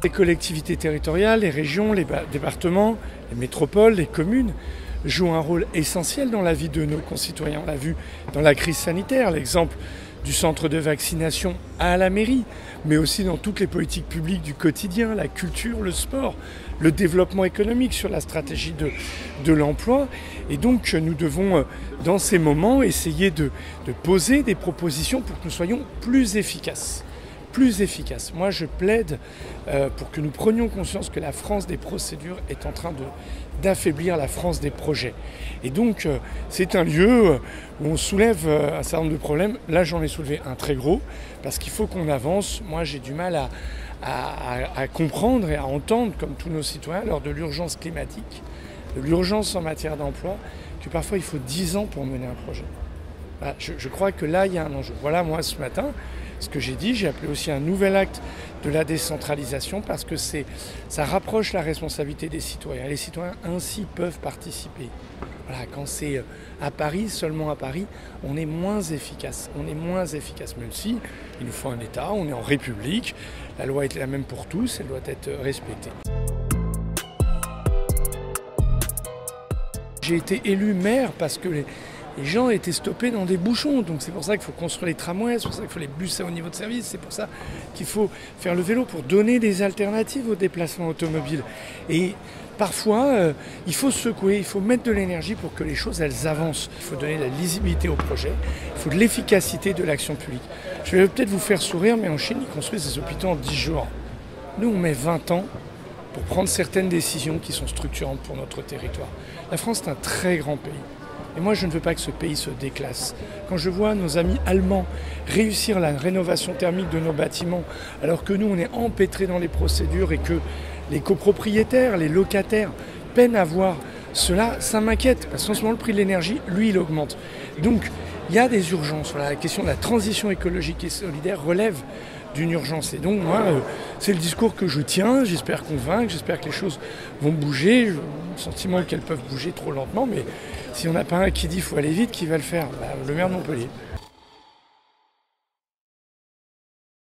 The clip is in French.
Les collectivités territoriales, les régions, les départements, les métropoles, les communes jouent un rôle essentiel dans la vie de nos concitoyens. On l'a vu dans la crise sanitaire, l'exemple du centre de vaccination à la mairie, mais aussi dans toutes les politiques publiques du quotidien, la culture, le sport, le développement économique, sur la stratégie de l'emploi. Et donc nous devons, dans ces moments, essayer de poser des propositions pour que nous soyons plus efficaces. Moi, je plaide pour que nous prenions conscience que la France des procédures est en train d'affaiblir la France des projets. Et donc, c'est un lieu où on soulève un certain nombre de problèmes. Là, j'en ai soulevé un très gros, parce qu'il faut qu'on avance. Moi, j'ai du mal à comprendre et à entendre, comme tous nos citoyens, lors de l'urgence climatique, de l'urgence en matière d'emploi, que parfois il faut 10 ans pour mener un projet. Voilà, je crois que là, il y a un enjeu. Voilà, moi, ce matin, ce que j'ai dit, j'ai appelé aussi un nouvel acte de la décentralisation, parce que ça rapproche la responsabilité des citoyens. Les citoyens ainsi peuvent participer. Voilà, quand c'est à Paris, seulement à Paris, on est moins efficace. Même si il nous faut un État, on est en République, la loi est la même pour tous, elle doit être respectée. J'ai été élu maire parce que les gens étaient stoppés dans des bouchons, donc c'est pour ça qu'il faut construire les tramways, c'est pour ça qu'il faut les bus à haut niveau de service, c'est pour ça qu'il faut faire le vélo pour donner des alternatives aux déplacements automobiles. Et parfois, il faut secouer, il faut mettre de l'énergie pour que les choses elles avancent. Il faut donner de la lisibilité au projet, il faut de l'efficacité de l'action publique. Je vais peut-être vous faire sourire, mais en Chine, ils construisent des hôpitaux en 10 jours. Nous, on met 20 ans pour prendre certaines décisions qui sont structurantes pour notre territoire. La France est un très grand pays. Et moi, je ne veux pas que ce pays se déclasse. Quand je vois nos amis allemands réussir la rénovation thermique de nos bâtiments, alors que nous, on est empêtrés dans les procédures et que les copropriétaires, les locataires peinent à voir cela, ça m'inquiète. Parce qu'en ce moment, le prix de l'énergie, lui, il augmente. Donc, il y a des urgences. Voilà, la question de la transition écologique et solidaire relève d'une urgence. Et donc, moi, c'est le discours que je tiens. J'espère convaincre, j'espère que les choses vont bouger. J'ai le sentiment qu'elles peuvent bouger trop lentement, mais si on n'a pas un qui dit qu'il faut aller vite, qui va le faire? Le maire de Montpellier.